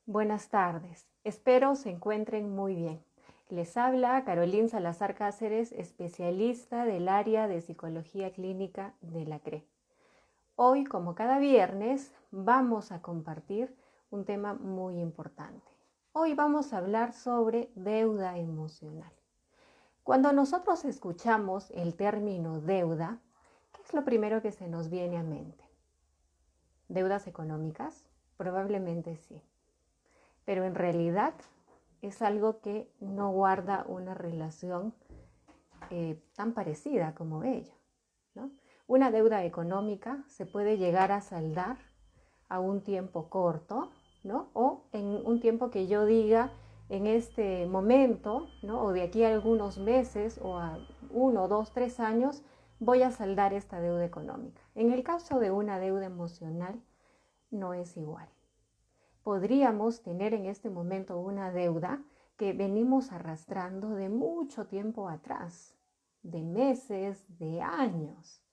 Buenas tardes, espero se encuentren muy bien. Les habla Carolina Salazar Cáceres, especialista del área de Psicología Clínica de la CRE. Hoy, como cada viernes, vamos a compartir un tema muy importante. Hoy vamos a hablar sobre deuda emocional. Cuando nosotros escuchamos el término deuda, ¿qué es lo primero que se nos viene a mente? ¿Deudas económicas? Probablemente sí. Pero en realidad es algo que no guarda una relación tan parecida como ello, ¿no? Una deuda económica se puede llegar a saldar a un tiempo corto, ¿no? O en un tiempo que yo diga en este momento, ¿no? O de aquí a algunos meses o a 1, 2, 3 años voy a saldar esta deuda económica. En el caso de una deuda emocional no es igual. Podríamos tener en este momento una deuda que venimos arrastrando de mucho tiempo atrás, de meses, de años,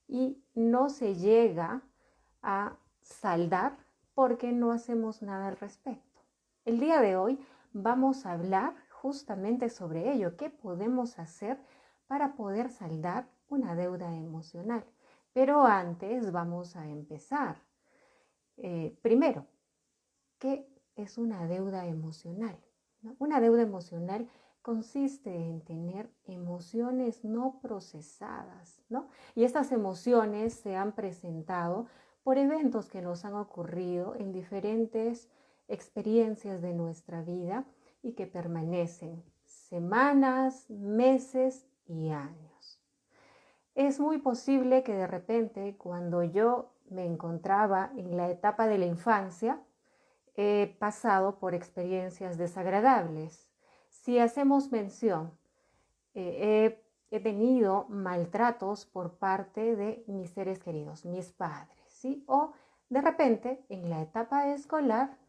y no se llega a saldar porque no hacemos nada al respecto. El día de hoy vamos a hablar justamente sobre ello, qué podemos hacer para poder saldar una deuda emocional. Pero antes vamos a empezar. Primero, ¿qué es una deuda emocional? ¿No? Una deuda emocional consiste en tener emociones no procesadas, ¿no? Y estas emociones se han presentado por eventos que nos han ocurrido en diferentes experiencias de nuestra vida y que permanecen semanas, meses y años. Es muy posible que de repente, cuando yo me encontraba en la etapa de la infancia, he pasado por experiencias desagradables. Si hacemos mención, he tenido maltratos por parte de mis seres queridos, mis padres, ¿sí? O de repente, en la etapa escolar,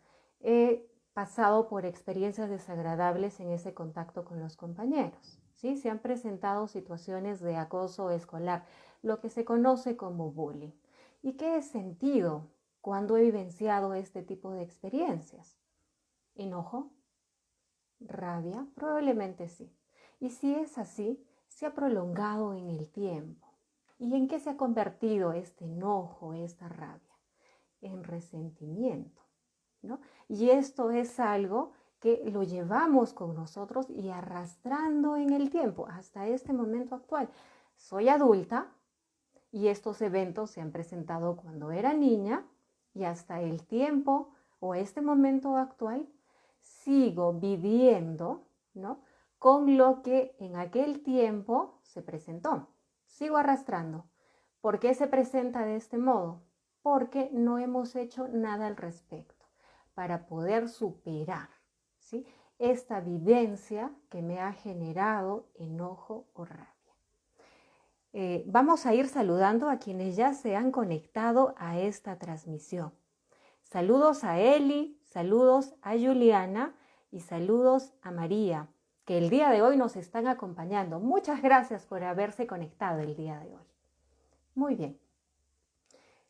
he pasado por experiencias desagradables en ese contacto con los compañeros, ¿sí? Se han presentado situaciones de acoso escolar, lo que se conoce como bullying. ¿Y qué he sentido cuando he vivenciado este tipo de experiencias? ¿Enojo? ¿Rabia? Probablemente sí. Y si es así, se ha prolongado en el tiempo. ¿Y en qué se ha convertido este enojo, esta rabia? En resentimiento, ¿no? Y esto es algo que lo llevamos con nosotros y arrastrando en el tiempo hasta este momento actual. Soy adulta y estos eventos se han presentado cuando era niña y hasta el tiempo o este momento actual sigo viviendo, ¿no? Con lo que en aquel tiempo se presentó. Sigo arrastrando. ¿Por qué se presenta de este modo? Porque no hemos hecho nada al respecto para poder superar, ¿sí? Esta vivencia que me ha generado enojo o rabia. Vamos a ir saludando a quienes ya se han conectado a esta transmisión. Saludos a Eli, saludos a Juliana y saludos a María, que el día de hoy nos están acompañando. Muchas gracias por haberse conectado el día de hoy. Muy bien.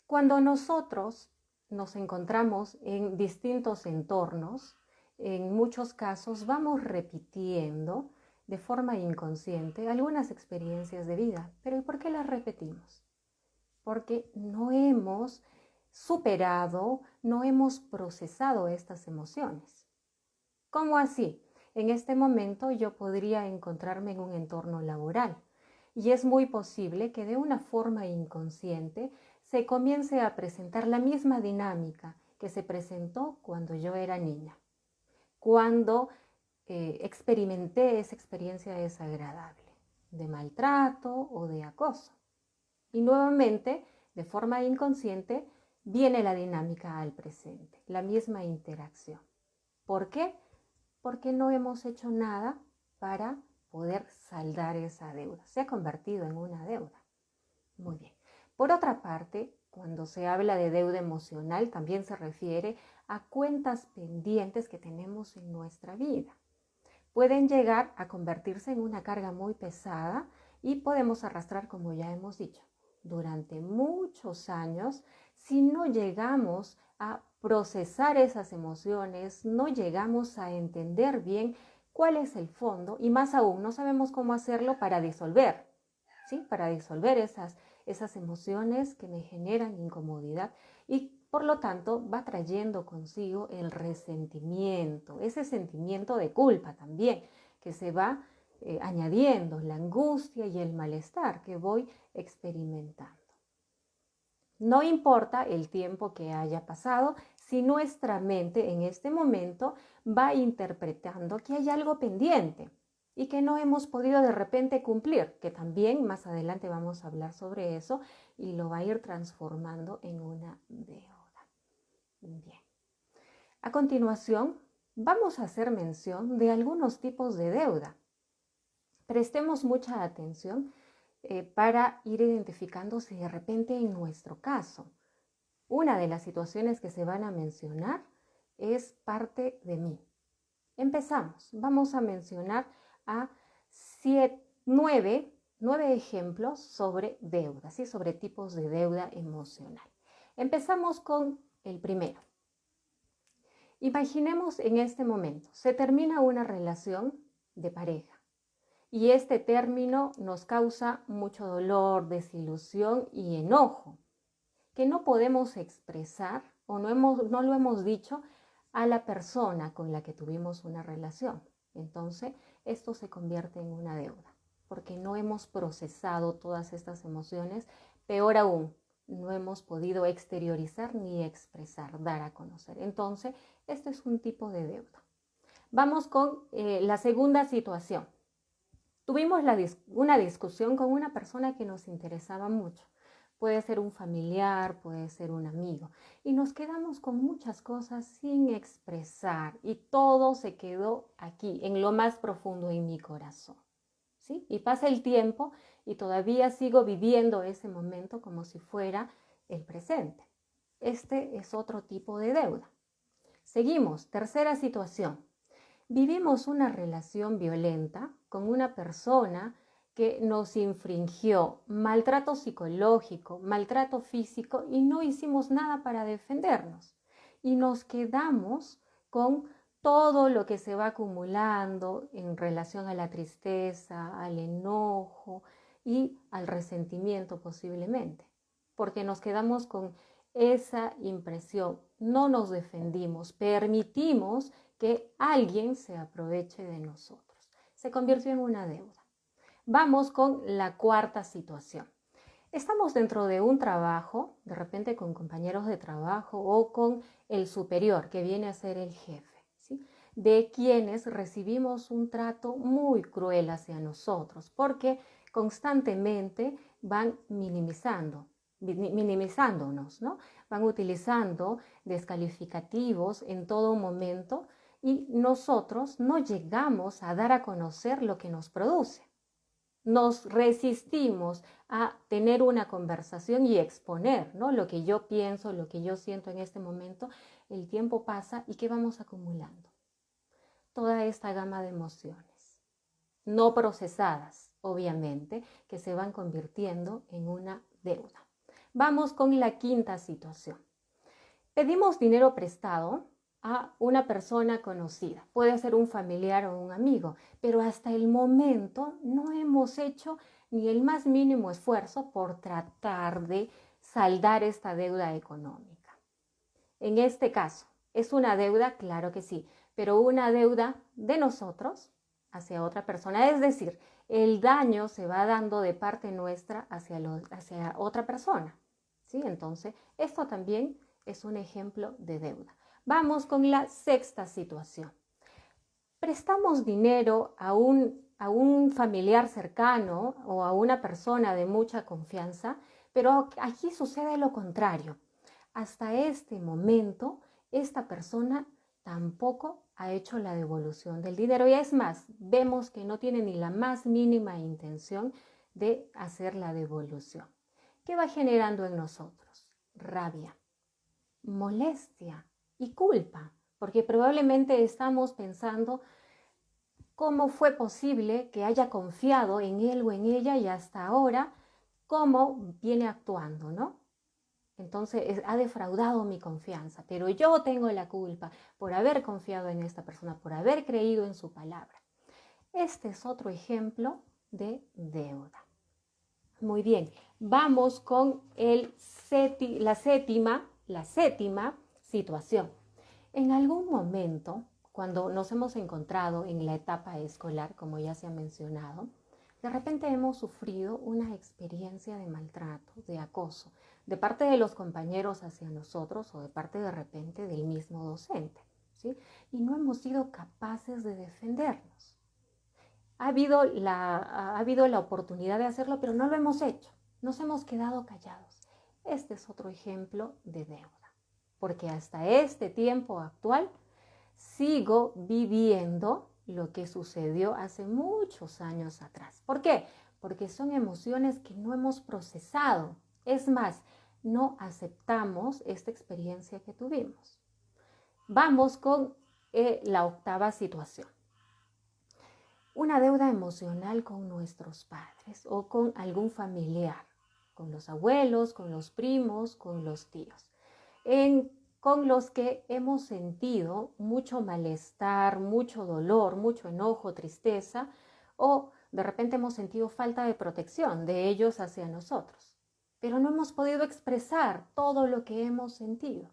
Cuando nosotros nos encontramos en distintos entornos, en muchos casos vamos repitiendo de forma inconsciente algunas experiencias de vida. Pero ¿y por qué las repetimos? Porque no hemos superado, no hemos procesado estas emociones. ¿Cómo así? En este momento yo podría encontrarme en un entorno laboral y es muy posible que de una forma inconsciente se comience a presentar la misma dinámica que se presentó cuando yo era niña, cuando experimenté esa experiencia desagradable de maltrato o de acoso. Y nuevamente, de forma inconsciente, viene la dinámica al presente, la misma interacción. ¿Por qué? Porque no hemos hecho nada para poder saldar esa deuda. Se ha convertido en una deuda. Muy bien. Por otra parte, cuando se habla de deuda emocional, también se refiere a cuentas pendientes que tenemos en nuestra vida. Pueden llegar a convertirse en una carga muy pesada y podemos arrastrar, como ya hemos dicho, durante muchos años si no llegamos a procesar esas emociones, no llegamos a entender bien cuál es el fondo y más aún no sabemos cómo hacerlo para disolver, ¿sí? Para disolver esas emociones que me generan incomodidad y por lo tanto va trayendo consigo el resentimiento, ese sentimiento de culpa también que se va añadiendo, la angustia y el malestar que voy experimentando. No importa el tiempo que haya pasado, si nuestra mente en este momento va interpretando que hay algo pendiente y que no hemos podido de repente cumplir, que también más adelante vamos a hablar sobre eso y lo va a ir transformando en una deuda. Bien. A continuación, vamos a hacer mención de algunos tipos de deuda. Prestemos mucha atención para ir identificando si de repente en nuestro caso una de las situaciones que se van a mencionar es parte de mí. Empezamos. Vamos a mencionar a 9 ejemplos sobre deuda, ¿sí? Sobre tipos de deuda emocional. Empezamos con el primero. Imaginemos en este momento, se termina una relación de pareja y este término nos causa mucho dolor, desilusión y enojo, que no podemos expresar o no lo hemos dicho a la persona con la que tuvimos una relación. Entonces, esto se convierte en una deuda, porque no hemos procesado todas estas emociones. Peor aún, no hemos podido exteriorizar ni expresar, dar a conocer. Entonces, esto es un tipo de deuda. Vamos con la segunda situación. Tuvimos una discusión con una persona que nos interesaba mucho. Puede ser un familiar, puede ser un amigo. Y nos quedamos con muchas cosas sin expresar y todo se quedó aquí, en lo más profundo en mi corazón. ¿Sí? Y pasa el tiempo y todavía sigo viviendo ese momento como si fuera el presente. Este es otro tipo de deuda. Seguimos, tercera situación. Vivimos una relación violenta con una persona que nos infringió maltrato psicológico, maltrato físico y no hicimos nada para defendernos. Y nos quedamos con todo lo que se va acumulando en relación a la tristeza, al enojo y al resentimiento posiblemente, porque nos quedamos con esa impresión, no nos defendimos, permitimos que alguien se aproveche de nosotros. Se convirtió en una deuda. Vamos con la cuarta situación. Estamos dentro de un trabajo, de repente con compañeros de trabajo o con el superior, que viene a ser el jefe, ¿sí? De quienes recibimos un trato muy cruel hacia nosotros, porque constantemente van minimizándonos, ¿no? Van utilizando descalificativos en todo momento y nosotros no llegamos a dar a conocer lo que nos produce. Nos resistimos a tener una conversación y exponer, ¿no? Lo que yo pienso, lo que yo siento en este momento. El tiempo pasa y ¿qué vamos acumulando? Toda esta gama de emociones no procesadas, obviamente, que se van convirtiendo en una deuda. Vamos con la quinta situación. Pedimos dinero prestado a una persona conocida, puede ser un familiar o un amigo, pero hasta el momento no hemos hecho ni el más mínimo esfuerzo por tratar de saldar esta deuda económica. En este caso, ¿es una deuda? Claro que sí, pero una deuda de nosotros hacia otra persona, es decir, el daño se va dando de parte nuestra hacia otra persona, ¿sí? Entonces, esto también es un ejemplo de deuda. Vamos con la sexta situación. Prestamos dinero a un familiar cercano o a una persona de mucha confianza, pero aquí sucede lo contrario. Hasta este momento, esta persona tampoco ha hecho la devolución del dinero. Y es más, vemos que no tiene ni la más mínima intención de hacer la devolución. ¿Qué va generando en nosotros? Rabia, molestia y culpa, porque probablemente estamos pensando cómo fue posible que haya confiado en él o en ella y hasta ahora cómo viene actuando, ¿no? Entonces ha defraudado mi confianza, pero yo tengo la culpa por haber confiado en esta persona, por haber creído en su palabra. Este es otro ejemplo de deuda. Muy bien, vamos con la séptima situación. En algún momento, cuando nos hemos encontrado en la etapa escolar, como ya se ha mencionado, de repente hemos sufrido una experiencia de maltrato, de acoso, de parte de los compañeros hacia nosotros o de parte de repente del mismo docente, ¿sí? Y no hemos sido capaces de defendernos. Ha habido la oportunidad de hacerlo, pero no lo hemos hecho. Nos hemos quedado callados. Este es otro ejemplo de deuda, porque hasta este tiempo actual sigo viviendo lo que sucedió hace muchos años atrás. ¿Por qué? Porque son emociones que no hemos procesado. Es más, no aceptamos esta experiencia que tuvimos. Vamos con la octava situación. Una deuda emocional con nuestros padres o con algún familiar, con los abuelos, con los primos, con los tíos, con los que hemos sentido mucho malestar, mucho dolor, mucho enojo, tristeza, o de repente hemos sentido falta de protección de ellos hacia nosotros, pero no hemos podido expresar todo lo que hemos sentido.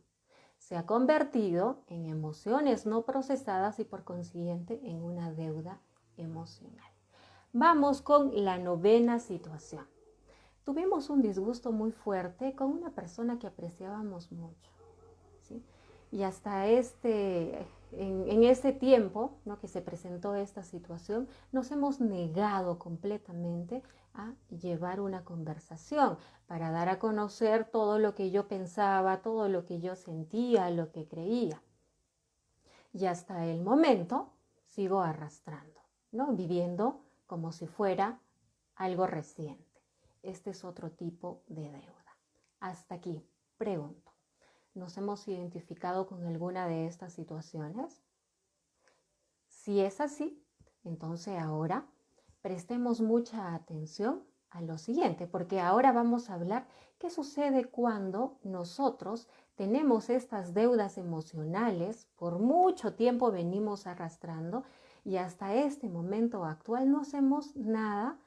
Se ha convertido en emociones no procesadas y por consiguiente en una deuda emocional. Vamos con la novena situación. Tuvimos un disgusto muy fuerte con una persona que apreciábamos mucho, ¿sí? Y hasta en este tiempo, ¿no?, que se presentó esta situación, nos hemos negado completamente a llevar una conversación para dar a conocer todo lo que yo pensaba, todo lo que yo sentía, lo que creía. Y hasta el momento sigo arrastrando, ¿no?, viviendo como si fuera algo reciente. Este es otro tipo de deuda. Hasta aquí, pregunto, ¿nos hemos identificado con alguna de estas situaciones? Si es así, entonces ahora prestemos mucha atención a lo siguiente, porque ahora vamos a hablar qué sucede cuando nosotros tenemos estas deudas emocionales, por mucho tiempo venimos arrastrando y hasta este momento actual no hacemos nada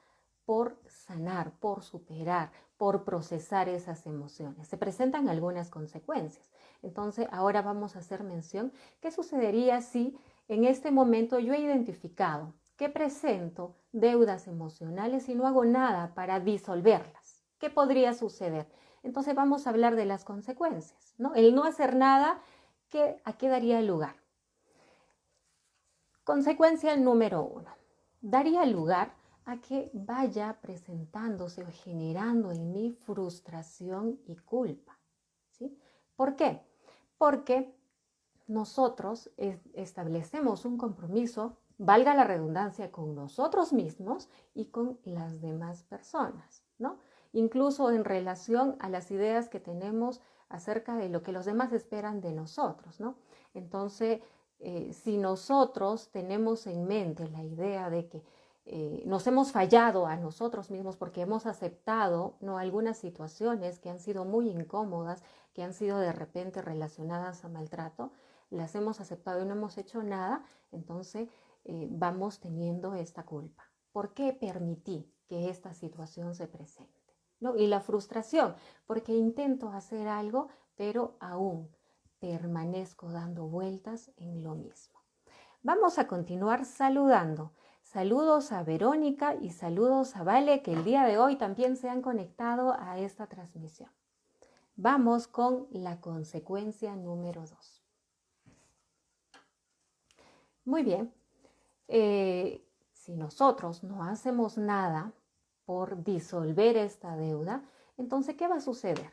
por sanar, por superar, por procesar esas emociones. Se presentan algunas consecuencias. Entonces, ahora vamos a hacer mención qué sucedería si en este momento yo he identificado que presento deudas emocionales y no hago nada para disolverlas. ¿Qué podría suceder? Entonces vamos a hablar de las consecuencias, ¿no? El no hacer nada, ¿a qué daría lugar? Consecuencia número 1. Daría lugar a que vaya presentándose o generando en mí frustración y culpa, ¿sí? ¿Por qué? Porque nosotros establecemos un compromiso, valga la redundancia, con nosotros mismos y con las demás personas, ¿no? Incluso en relación a las ideas que tenemos acerca de lo que los demás esperan de nosotros, ¿no? Entonces, si nosotros tenemos en mente la idea de que nos hemos fallado a nosotros mismos porque hemos aceptado, ¿no?, algunas situaciones que han sido muy incómodas, que han sido de repente relacionadas a maltrato, las hemos aceptado y no hemos hecho nada, entonces vamos teniendo esta culpa. ¿Por qué permití que esta situación se presente? ¿No? Y la frustración, porque intento hacer algo, pero aún permanezco dando vueltas en lo mismo. Vamos a continuar saludando. Saludos a Verónica y saludos a Vale, que el día de hoy también se han conectado a esta transmisión. Vamos con la consecuencia número 2. Muy bien, si nosotros no hacemos nada por disolver esta deuda, entonces, ¿qué va a suceder?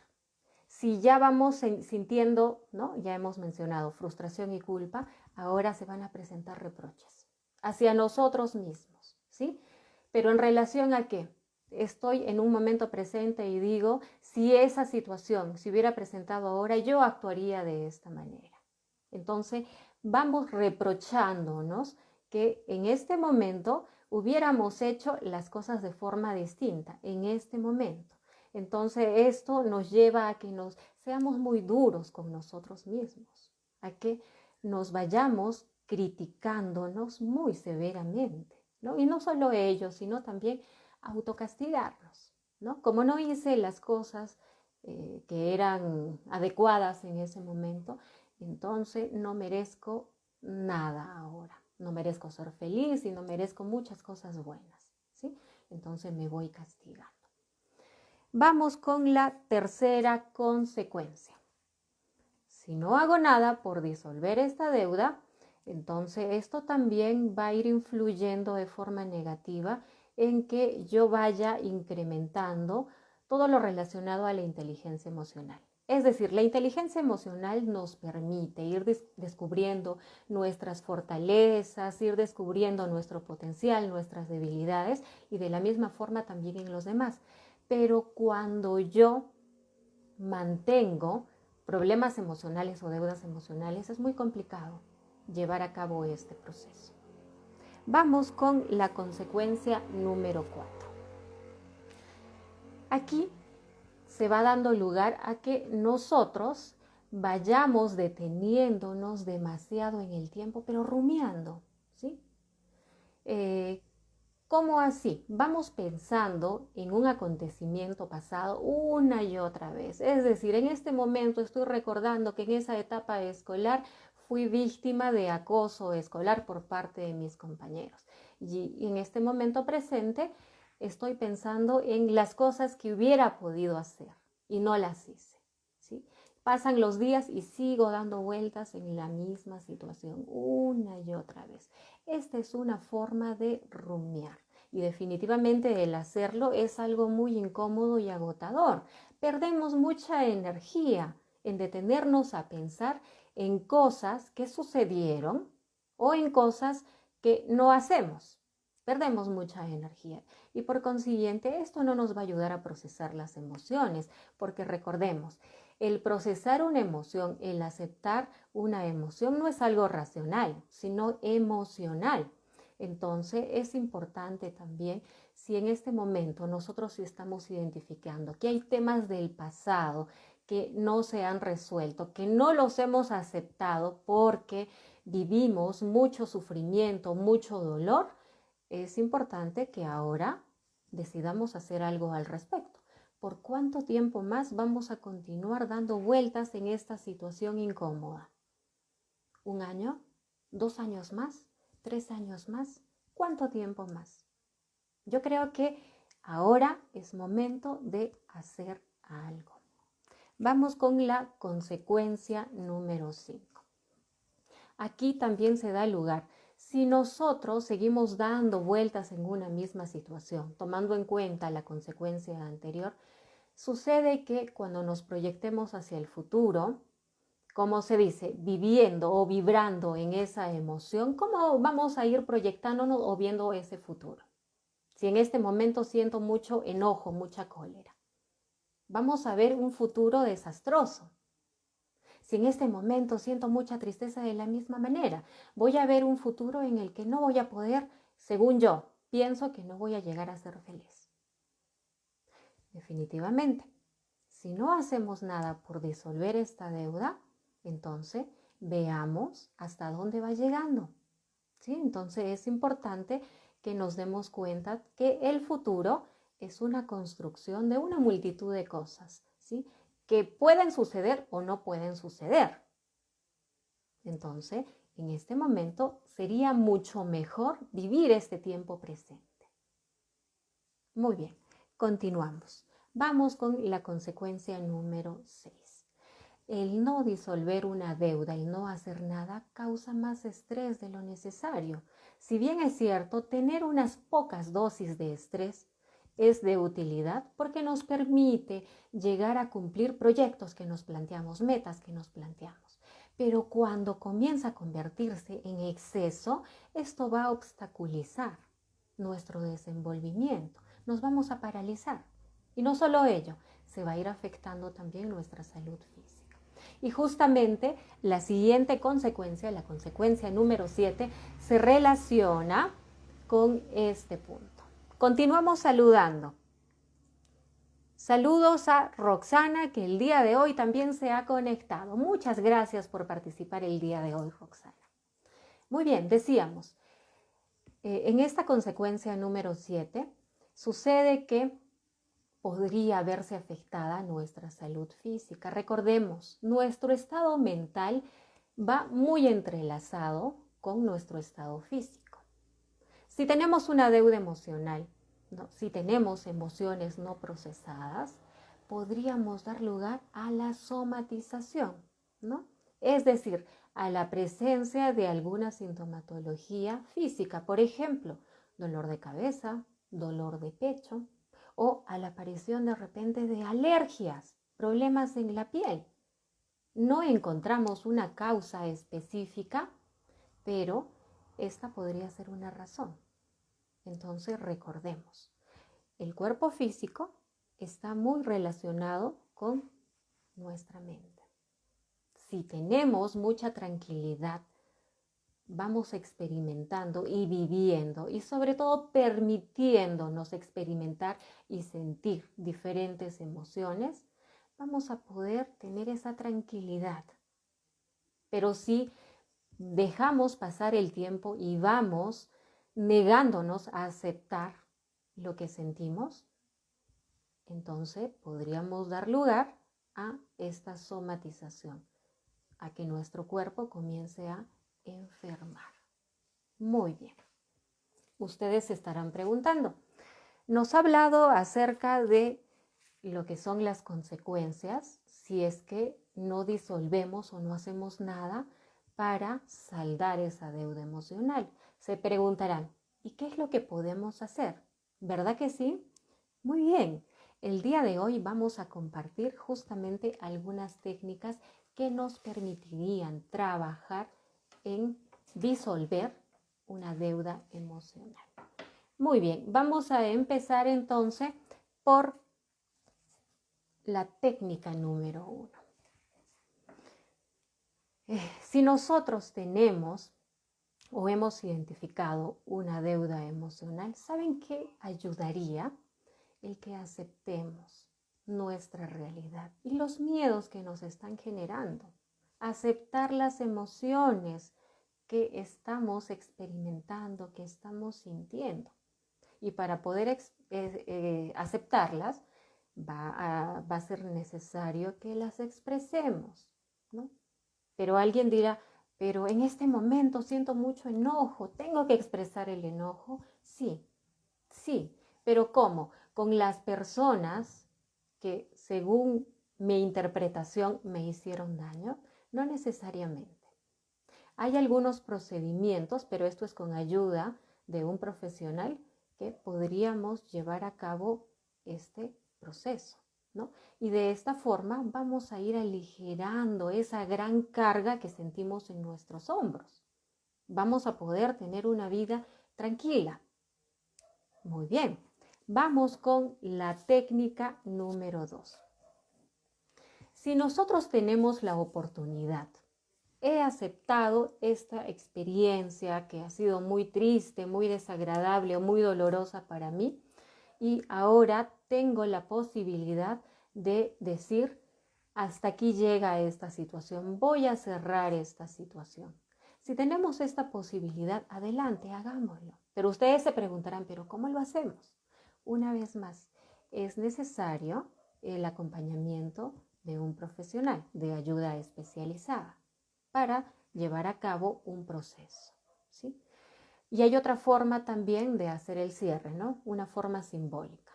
Si ya vamos sintiendo, ¿no?, ya hemos mencionado frustración y culpa, ahora se van a presentar reproches hacia nosotros mismos, ¿sí? Pero en relación a qué, estoy en un momento presente y digo, si esa situación se hubiera presentado ahora, yo actuaría de esta manera. Entonces, vamos reprochándonos que en este momento hubiéramos hecho las cosas de forma distinta, en este momento. Entonces esto nos lleva a que nos seamos muy duros con nosotros mismos, a que nos vayamos criticándonos muy severamente, ¿no? Y no solo ellos, sino también autocastigarnos, ¿no? Como no hice las cosas que eran adecuadas en ese momento, entonces no merezco nada ahora. No merezco ser feliz y no merezco muchas cosas buenas, ¿sí? Entonces me voy castigando. Vamos con la tercera consecuencia. Si no hago nada por disolver esta deuda, entonces esto también va a ir influyendo de forma negativa en que yo vaya incrementando todo lo relacionado a la inteligencia emocional. Es decir, la inteligencia emocional nos permite ir descubriendo nuestras fortalezas, ir descubriendo nuestro potencial, nuestras debilidades y de la misma forma también en los demás. Pero cuando yo mantengo problemas emocionales o deudas emocionales, es muy complicado llevar a cabo este proceso. Vamos con la consecuencia número 4. Aquí se va dando lugar a que nosotros vayamos deteniéndonos demasiado en el tiempo, pero rumiando, ¿sí? ¿Cómo así? Vamos pensando en un acontecimiento pasado una y otra vez. Es decir, en este momento estoy recordando que en esa etapa escolar fui víctima de acoso escolar por parte de mis compañeros. Y en este momento presente estoy pensando en las cosas que hubiera podido hacer y no las hice, ¿sí? Pasan los días y sigo dando vueltas en la misma situación una y otra vez. Esta es una forma de rumiar y definitivamente el hacerlo es algo muy incómodo y agotador. Perdemos mucha energía en detenernos a pensar en cosas que sucedieron o en cosas que no hacemos. Perdemos mucha energía y por consiguiente esto no nos va a ayudar a procesar las emociones, porque recordemos, el procesar una emoción, el aceptar una emoción no es algo racional, sino emocional. Entonces es importante también, si en este momento nosotros estamos identificando que hay temas del pasado que no se han resuelto, que no los hemos aceptado porque vivimos mucho sufrimiento, mucho dolor, es importante que ahora decidamos hacer algo al respecto. ¿Por cuánto tiempo más vamos a continuar dando vueltas en esta situación incómoda? ¿Un año? ¿2 años más? 3 años más, ¿cuánto tiempo más? Yo creo que ahora es momento de hacer algo. Vamos con la consecuencia número 5. Aquí también se da lugar. Si nosotros seguimos dando vueltas en una misma situación, tomando en cuenta la consecuencia anterior, sucede que cuando nos proyectemos hacia el futuro, como se dice, viviendo o vibrando en esa emoción, ¿cómo vamos a ir proyectándonos o viendo ese futuro? Si en este momento siento mucho enojo, mucha cólera, vamos a ver un futuro desastroso. Si en este momento siento mucha tristeza de la misma manera, voy a ver un futuro en el que no voy a poder, según yo, pienso que no voy a llegar a ser feliz. Definitivamente, si no hacemos nada por disolver esta deuda, entonces veamos hasta dónde va llegando, ¿sí? Entonces es importante que nos demos cuenta que el futuro es una construcción de una multitud de cosas, ¿sí? Que pueden suceder o no pueden suceder. Entonces, en este momento sería mucho mejor vivir este tiempo presente. Muy bien, continuamos. Vamos con la consecuencia número 6. El no disolver una deuda, el no hacer nada, causa más estrés de lo necesario. Si bien es cierto, tener unas pocas dosis de estrés es de utilidad porque nos permite llegar a cumplir proyectos que nos planteamos, metas que nos planteamos. Pero cuando comienza a convertirse en exceso, esto va a obstaculizar nuestro desenvolvimiento. Nos vamos a paralizar. Y no solo ello, se va a ir afectando también nuestra salud física. Y justamente la siguiente consecuencia, la consecuencia número 7, se relaciona con este punto. Continuamos saludando. Saludos a Roxana, que el día de hoy también se ha conectado. Muchas gracias por participar el día de hoy, Roxana. Muy bien, decíamos, en esta consecuencia número 7, sucede que podría verse afectada nuestra salud física. Recordemos, nuestro estado mental va muy entrelazado con nuestro estado físico. Si tenemos una deuda emocional, ¿no? Si tenemos emociones no procesadas, podríamos dar lugar a la somatización, ¿no? Es decir, a la presencia de alguna sintomatología física, por ejemplo, dolor de cabeza, dolor de pecho, o a la aparición de repente de alergias, problemas en la piel. No encontramos una causa específica, pero esta podría ser una razón. Entonces recordemos, el cuerpo físico está muy relacionado con nuestra mente. Si tenemos mucha tranquilidad, vamos experimentando y viviendo y sobre todo permitiéndonos experimentar y sentir diferentes emociones, vamos a poder tener esa tranquilidad. Pero si dejamos pasar el tiempo y vamos negándonos a aceptar lo que sentimos, entonces podríamos dar lugar a esta somatización, a que nuestro cuerpo comience a enfermar. Muy bien. Ustedes se estarán preguntando, nos ha hablado acerca de lo que son las consecuencias si es que no disolvemos o no hacemos nada para saldar esa deuda emocional. Se preguntarán, ¿y qué es lo que podemos hacer? ¿Verdad que sí? Muy bien. El día de hoy vamos a compartir justamente algunas técnicas que nos permitirían trabajar en disolver una deuda emocional. Muy bien, vamos a empezar entonces por la técnica número 1. Si nosotros tenemos o hemos identificado una deuda emocional, ¿saben qué ayudaría? El que aceptemos nuestra realidad y los miedos que nos están generando. Aceptar las emociones que estamos experimentando, que estamos sintiendo. Y para poder aceptarlas, va a ser necesario que las expresemos, ¿no? Pero alguien dirá, pero en este momento siento mucho enojo, ¿tengo que expresar el enojo? Sí, sí, pero ¿cómo? Con las personas que según mi interpretación me hicieron daño, no necesariamente. Hay algunos procedimientos, pero esto es con ayuda de un profesional que podríamos llevar a cabo este proceso, ¿no? Y de esta forma vamos a ir aligerando esa gran carga que sentimos en nuestros hombros. Vamos a poder tener una vida tranquila. Muy bien, vamos con la técnica número 2. Si nosotros tenemos la oportunidad, he aceptado esta experiencia que ha sido muy triste, muy desagradable o muy dolorosa para mí, y ahora tengo la posibilidad de decir, hasta aquí llega esta situación, voy a cerrar esta situación. Si tenemos esta posibilidad, adelante, hagámoslo. Pero ustedes se preguntarán, ¿pero cómo lo hacemos? Una vez más, es necesario el acompañamiento de un profesional de ayuda especializada para llevar a cabo un proceso, ¿sí? Y hay otra forma también de hacer el cierre, ¿no? Una forma simbólica.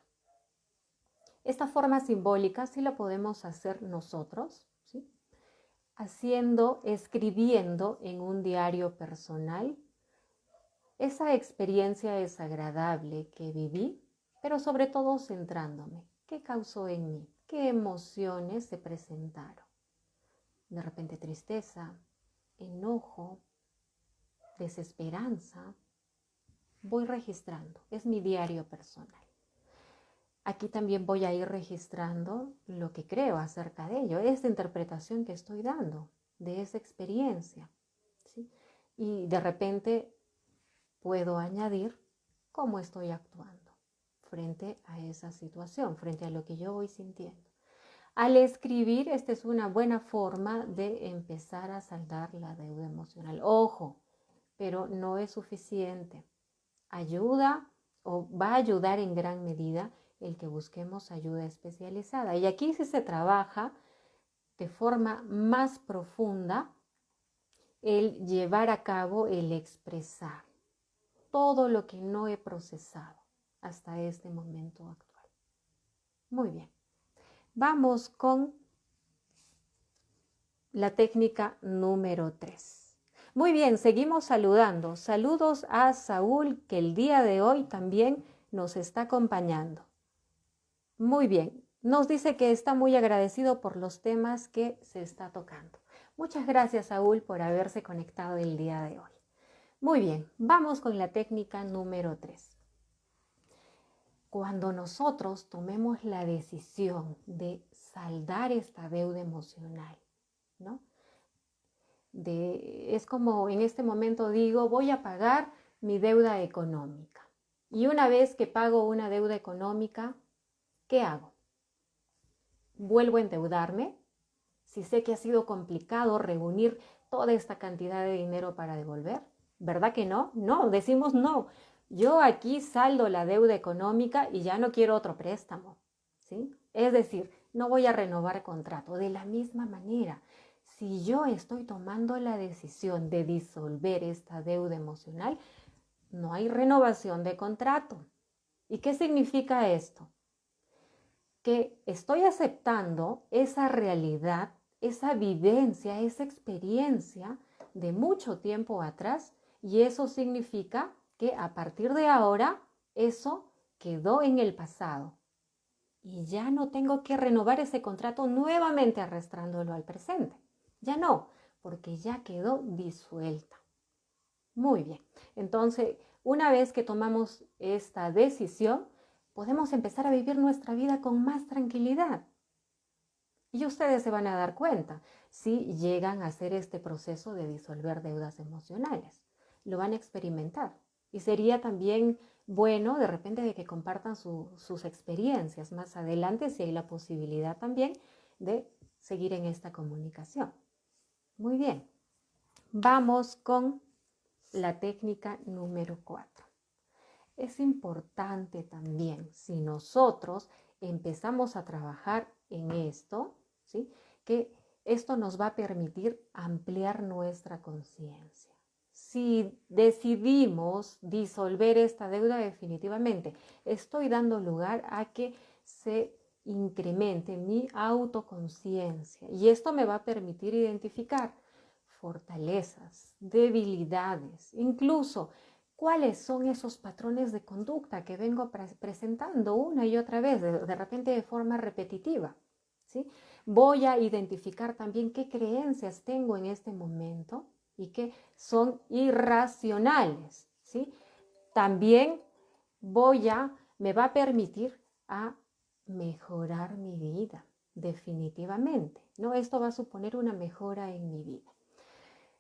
Esta forma simbólica sí la podemos hacer nosotros, ¿sí? Escribiendo en un diario personal esa experiencia desagradable que viví, pero sobre todo centrándome. ¿Qué causó en mí? ¿Qué emociones se presentaron? De repente tristeza, enojo, desesperanza. Voy registrando, es mi diario personal. Aquí también voy a ir registrando lo que creo acerca de ello, esta interpretación que estoy dando de esa experiencia, ¿sí? Y de repente puedo añadir cómo estoy actuando frente a esa situación, frente a lo que yo voy sintiendo. Al escribir, esta es una buena forma de empezar a saldar la deuda emocional. Ojo, pero no es suficiente. Ayuda o va a ayudar en gran medida el que busquemos ayuda especializada. Y aquí sí se trabaja de forma más profunda el llevar a cabo, el expresar todo lo que no he procesado hasta este momento actual. Muy bien. Vamos con la técnica número 3. Muy bien, seguimos saludando. Saludos a Saúl, que el día de hoy también nos está acompañando. Muy bien, nos dice que está muy agradecido por los temas que se está tocando. Muchas gracias, Saúl, por haberse conectado el día de hoy. Muy bien, vamos con la técnica número 3. Cuando nosotros tomemos la decisión de saldar esta deuda emocional, ¿no? Es como en este momento digo, voy a pagar mi deuda económica. Y una vez que pago una deuda económica, ¿qué hago? ¿Vuelvo a endeudarme? Si sé que ha sido complicado reunir toda esta cantidad de dinero para devolver. ¿Verdad que no? No, decimos no. Yo aquí saldo la deuda económica y ya no quiero otro préstamo, ¿sí? Es decir, no voy a renovar contrato. De la misma manera, si yo estoy tomando la decisión de disolver esta deuda emocional, no hay renovación de contrato. ¿Y qué significa esto? Que estoy aceptando esa realidad, esa vivencia, esa experiencia de mucho tiempo atrás, y eso significa que a partir de ahora eso quedó en el pasado y ya no tengo que renovar ese contrato nuevamente arrastrándolo al presente. Ya no, porque ya quedó disuelta. Muy bien, entonces una vez que tomamos esta decisión, podemos empezar a vivir nuestra vida con más tranquilidad. Y ustedes se van a dar cuenta si llegan a hacer este proceso de disolver deudas emocionales. Lo van a experimentar. Y sería también bueno de repente de que compartan sus experiencias más adelante si hay la posibilidad también de seguir en esta comunicación. Muy bien. Vamos con la técnica número 4. Es importante también, si nosotros empezamos a trabajar en esto, ¿sí?, que esto nos va a permitir ampliar nuestra conciencia. Si decidimos disolver esta deuda definitivamente, estoy dando lugar a que se incremente mi autoconciencia y esto me va a permitir identificar fortalezas, debilidades, incluso cuáles son esos patrones de conducta que vengo presentando una y otra vez, de repente de forma repetitiva, ¿sí? Voy a identificar también qué creencias tengo en este momento y que son irracionales, ¿sí? También me va a permitir a mejorar mi vida, definitivamente, ¿no? Esto va a suponer una mejora en mi vida.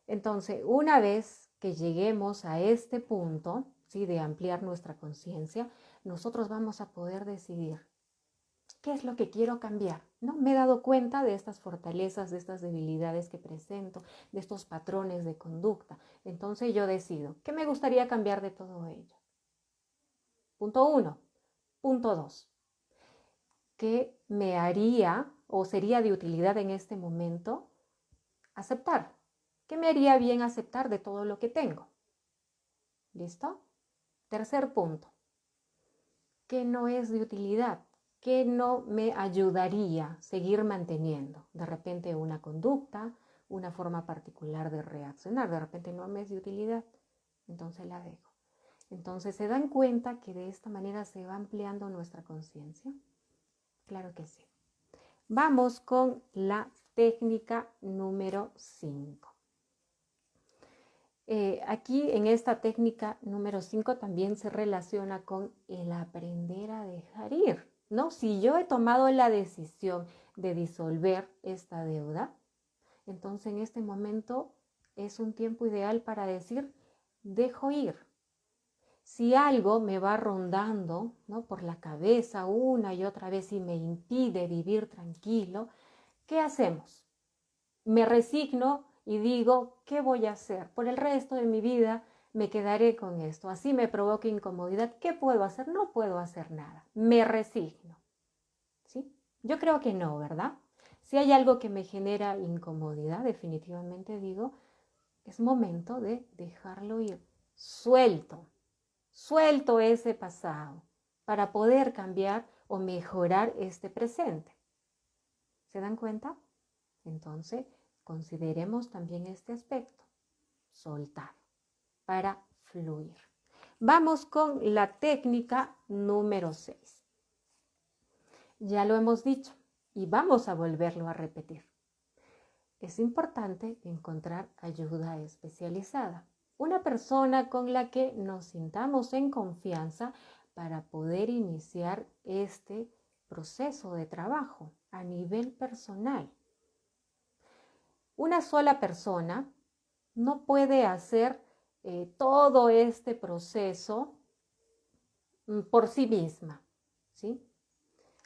Entonces, una vez que lleguemos a este punto, ¿sí?, de ampliar nuestra conciencia, nosotros vamos a poder decidir qué es lo que quiero cambiar, ¿no? Me he dado cuenta de estas fortalezas, de estas debilidades que presento, de estos patrones de conducta. Entonces yo decido, ¿qué me gustaría cambiar de todo ello? Punto 1. Punto 2. ¿Qué me haría o sería de utilidad en este momento aceptar? ¿Qué me haría bien aceptar de todo lo que tengo? ¿Listo? Tercer punto. ¿Qué no es de utilidad? ¿Qué no me ayudaría a seguir manteniendo? De repente una conducta, una forma particular de reaccionar. De repente no me es de utilidad, entonces la dejo. Entonces, ¿se dan cuenta que de esta manera se va ampliando nuestra conciencia? Claro que sí. Vamos con la técnica número 5. Aquí en esta técnica número 5 también se relaciona con el aprender a dejar ir, ¿no? Si yo he tomado la decisión de disolver esta deuda, entonces en este momento es un tiempo ideal para decir, dejo ir. Si algo me va rondando, ¿no?, por la cabeza una y otra vez y me impide vivir tranquilo, ¿qué hacemos? Me resigno y digo, ¿qué voy a hacer? Por el resto de mi vida me quedaré con esto. Así me provoca incomodidad. ¿Qué puedo hacer? No puedo hacer nada. Me resigno. ¿Sí? Yo creo que no, ¿verdad? Si hay algo que me genera incomodidad, definitivamente digo, es momento de dejarlo ir. Suelto ese pasado para poder cambiar o mejorar este presente. ¿Se dan cuenta? Entonces, consideremos también este aspecto, soltar, para fluir. Vamos con la técnica número 6. Ya lo hemos dicho y vamos a volverlo a repetir. Es importante encontrar ayuda especializada, una persona con la que nos sintamos en confianza para poder iniciar este proceso de trabajo a nivel personal. Una sola persona no puede hacer todo este proceso por sí misma, ¿sí?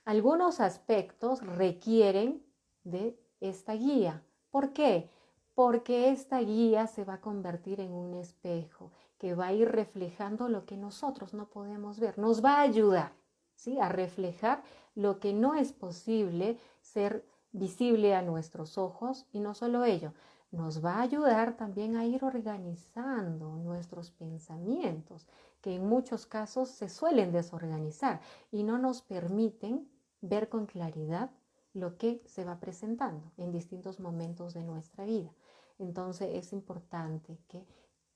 Algunos aspectos requieren de esta guía. ¿Por qué? Porque esta guía se va a convertir en un espejo que va a ir reflejando lo que nosotros no podemos ver. Nos va a ayudar, ¿sí?, a reflejar lo que no es posible ser visible a nuestros ojos, y no solo ello, nos va a ayudar también a ir organizando nuestros pensamientos, que en muchos casos se suelen desorganizar y no nos permiten ver con claridad lo que se va presentando en distintos momentos de nuestra vida. Entonces es importante que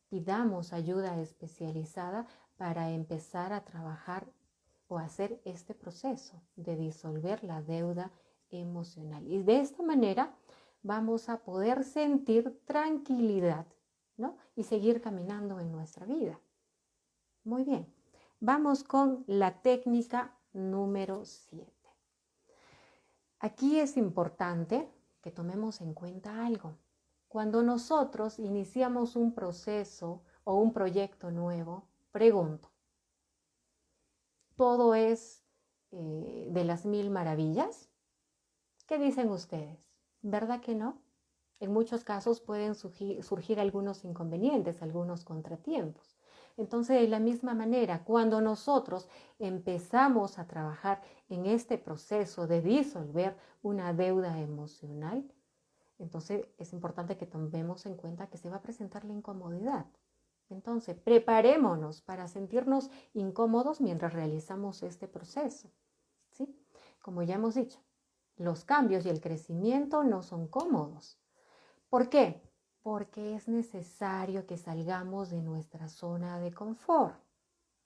pidamos ayuda especializada para empezar a trabajar o hacer este proceso de disolver la deuda emocional. Y de esta manera vamos a poder sentir tranquilidad, ¿no?, y seguir caminando en nuestra vida. Muy bien, vamos con la técnica número 7. Aquí es importante que tomemos en cuenta algo. Cuando nosotros iniciamos un proceso o un proyecto nuevo, pregunto, ¿todo es de las mil maravillas? ¿Qué dicen ustedes? ¿Verdad que no? En muchos casos pueden surgir algunos inconvenientes, algunos contratiempos. Entonces, de la misma manera, cuando nosotros empezamos a trabajar en este proceso de disolver una deuda emocional, entonces es importante que tomemos en cuenta que se va a presentar la incomodidad. Entonces, preparémonos para sentirnos incómodos mientras realizamos este proceso, ¿sí? Como ya hemos dicho, los cambios y el crecimiento no son cómodos. ¿Por qué? Porque es necesario que salgamos de nuestra zona de confort,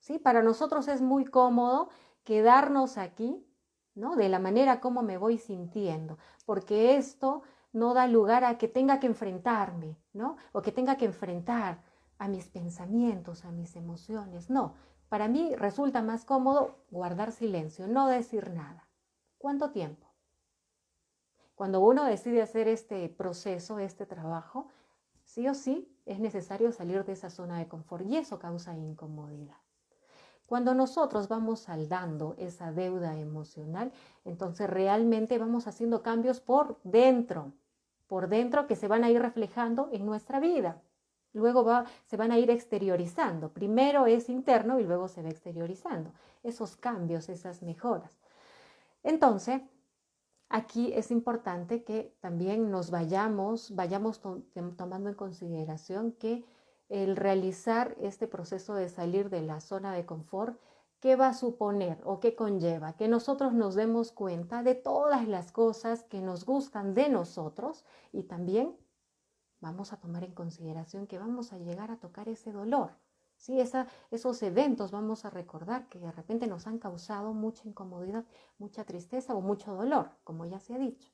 ¿sí? Para nosotros es muy cómodo quedarnos aquí, ¿no?, de la manera como me voy sintiendo, porque esto no da lugar a que tenga que enfrentarme, ¿no?, o que tenga que enfrentar a mis pensamientos, a mis emociones. No, para mí resulta más cómodo guardar silencio, no decir nada. ¿Cuánto tiempo? Cuando uno decide hacer este proceso, este trabajo, sí o sí es necesario salir de esa zona de confort y eso causa incomodidad. Cuando nosotros vamos saldando esa deuda emocional, entonces realmente vamos haciendo cambios por dentro que se van a ir reflejando en nuestra vida. Luego se van a ir exteriorizando. Primero es interno y luego se va exteriorizando. Esos cambios, esas mejoras. Entonces, aquí es importante que también nos vayamos tomando en consideración que el realizar este proceso de salir de la zona de confort, ¿qué va a suponer o qué conlleva? Que nosotros nos demos cuenta de todas las cosas que nos gustan de nosotros, y también vamos a tomar en consideración que vamos a llegar a tocar ese dolor. ¿Sí? Esos eventos vamos a recordar que de repente nos han causado mucha incomodidad, mucha tristeza o mucho dolor, como ya se ha dicho.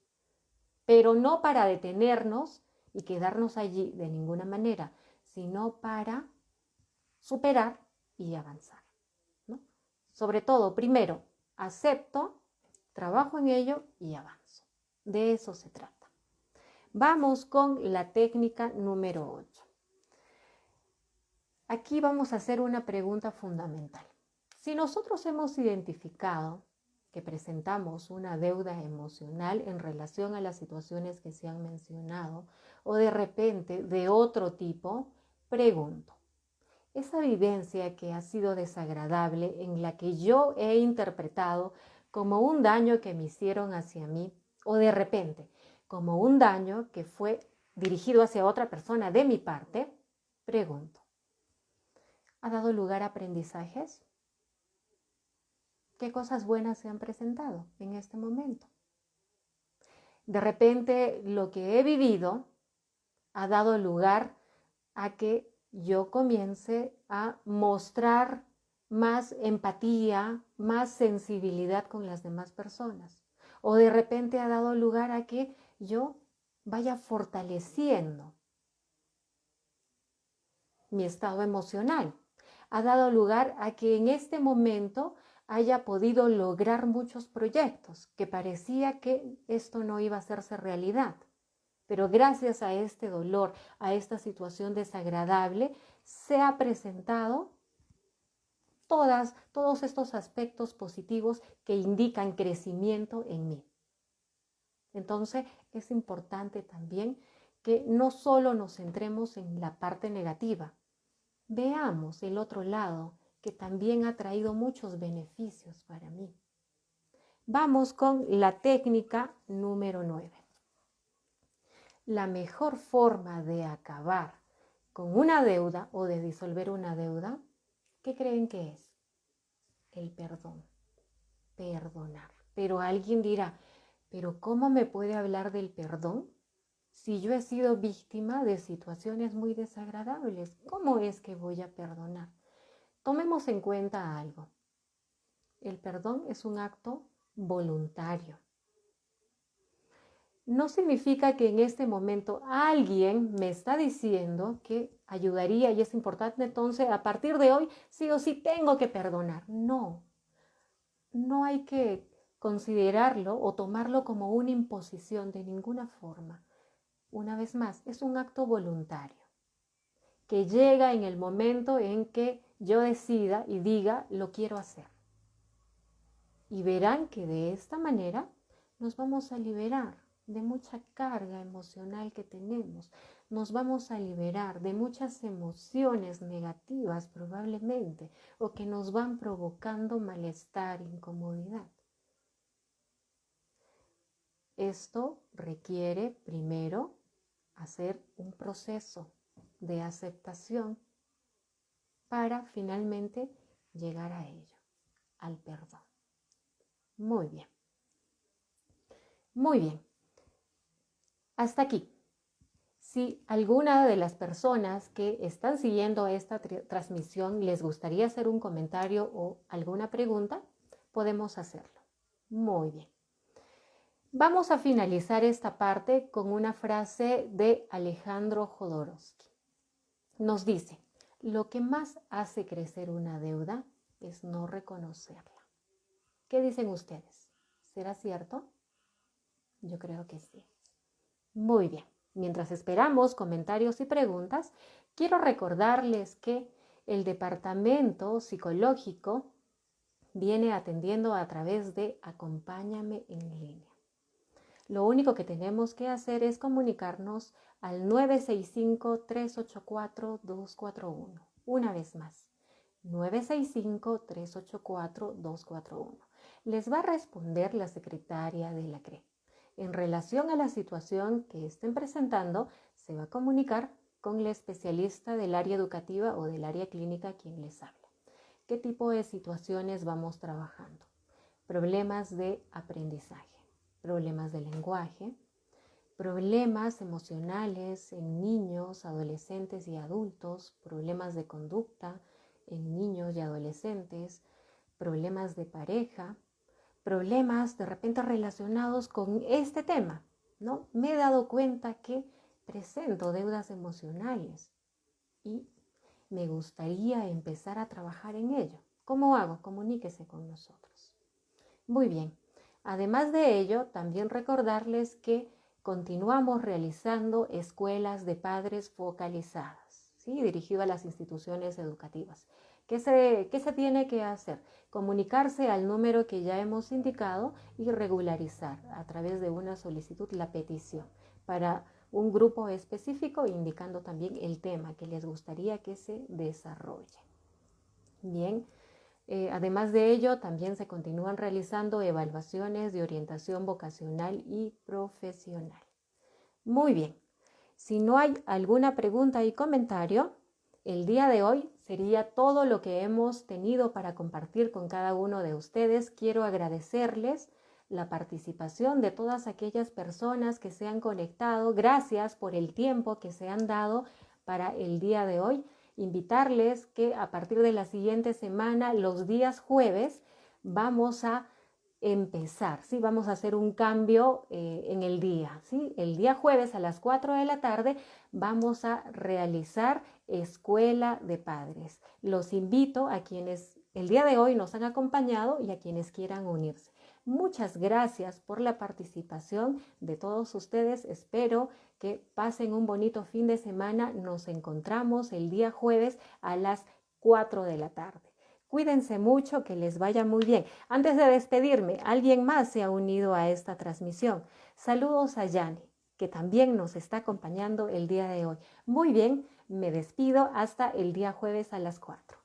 Pero no para detenernos y quedarnos allí de ninguna manera, sino para superar y avanzar, ¿no? Sobre todo, primero, acepto, trabajo en ello y avanzo. De eso se trata. Vamos con la técnica número 8. Aquí vamos a hacer una pregunta fundamental. Si nosotros hemos identificado que presentamos una deuda emocional en relación a las situaciones que se han mencionado o de repente de otro tipo, pregunto, esa vivencia que ha sido desagradable en la que yo he interpretado como un daño que me hicieron hacia mí o de repente como un daño que fue dirigido hacia otra persona de mi parte, pregunto, ¿ha dado lugar a aprendizajes? ¿Qué cosas buenas se han presentado en este momento? De repente lo que he vivido ha dado lugar a que yo comience a mostrar más empatía, más sensibilidad con las demás personas. O de repente ha dado lugar a que yo vaya fortaleciendo mi estado emocional. Ha dado lugar a que en este momento haya podido lograr muchos proyectos que parecía que esto no iba a hacerse realidad. Pero gracias a este dolor, a esta situación desagradable, se ha presentado todos estos aspectos positivos que indican crecimiento en mí. Entonces, es importante también que no solo nos centremos en la parte negativa, veamos el otro lado que también ha traído muchos beneficios para mí. Vamos con la técnica número 9. La mejor forma de acabar con una deuda o de disolver una deuda, ¿qué creen que es? El perdón, perdonar. Pero alguien dirá, ¿pero cómo me puede hablar del perdón si yo he sido víctima de situaciones muy desagradables? ¿Cómo es que voy a perdonar? Tomemos en cuenta algo. El perdón es un acto voluntario. No significa que en este momento alguien me está diciendo que ayudaría y es importante, entonces a partir de hoy sí o sí tengo que perdonar. No, no hay que considerarlo o tomarlo como una imposición de ninguna forma. Una vez más, es un acto voluntario que llega en el momento en que yo decida y diga lo quiero hacer. Y verán que de esta manera nos vamos a liberar de mucha carga emocional que tenemos. Nos vamos a liberar de muchas emociones negativas probablemente o que nos van provocando malestar, incomodidad. Esto requiere primero hacer un proceso de aceptación para finalmente llegar a ello, al perdón. Muy bien. Muy bien. Hasta aquí. Si alguna de las personas que están siguiendo esta transmisión les gustaría hacer un comentario o alguna pregunta, podemos hacerlo. Muy bien. Vamos a finalizar esta parte con una frase de Alejandro Jodorowsky. Nos dice, lo que más hace crecer una deuda es no reconocerla. ¿Qué dicen ustedes? ¿Será cierto? Yo creo que sí. Muy bien. Mientras esperamos comentarios y preguntas, quiero recordarles que el departamento psicológico viene atendiendo a través de Acompáñame en línea. Lo único que tenemos que hacer es comunicarnos al 965-384-241. Una vez más, 965-384-241. Les va a responder la secretaria de la CRE. En relación a la situación que estén presentando, se va a comunicar con el especialista del área educativa o del área clínica quien les habla. ¿Qué tipo de situaciones vamos trabajando? Problemas de aprendizaje, problemas de lenguaje, problemas emocionales en niños, adolescentes y adultos, problemas de conducta en niños y adolescentes, problemas de pareja, problemas de repente relacionados con este tema, ¿no? Me he dado cuenta que presento deudas emocionales y me gustaría empezar a trabajar en ello. ¿Cómo hago? Comuníquese con nosotros. Muy bien. Además de ello, también recordarles que continuamos realizando escuelas de padres focalizadas. ¿sí? Dirigido a las instituciones educativas. ¿Qué se tiene que hacer? Comunicarse al número que ya hemos indicado y regularizar a través de una solicitud la petición para un grupo específico, indicando también el tema que les gustaría que se desarrolle. Bien, además de ello, también se continúan realizando evaluaciones de orientación vocacional y profesional. Muy bien, si no hay alguna pregunta y comentario, el día de hoy sería todo lo que hemos tenido para compartir con cada uno de ustedes. Quiero agradecerles la participación de todas aquellas personas que se han conectado. Gracias por el tiempo que se han dado para el día de hoy. Invitarles que a partir de la siguiente semana, los días jueves, vamos a empezar, ¿sí? Vamos a hacer un cambio en el día, ¿sí? El día jueves a las 4 de la tarde vamos a realizar Escuela de Padres. Los invito a quienes el día de hoy nos han acompañado y a quienes quieran unirse. Muchas gracias por la participación de todos ustedes. Espero que pasen un bonito fin de semana. Nos encontramos el día jueves a las 4 de la tarde. Cuídense mucho, que les vaya muy bien. Antes de despedirme, alguien más se ha unido a esta transmisión. Saludos a Yani, que también nos está acompañando el día de hoy. Muy bien, me despido hasta el día jueves a las 4.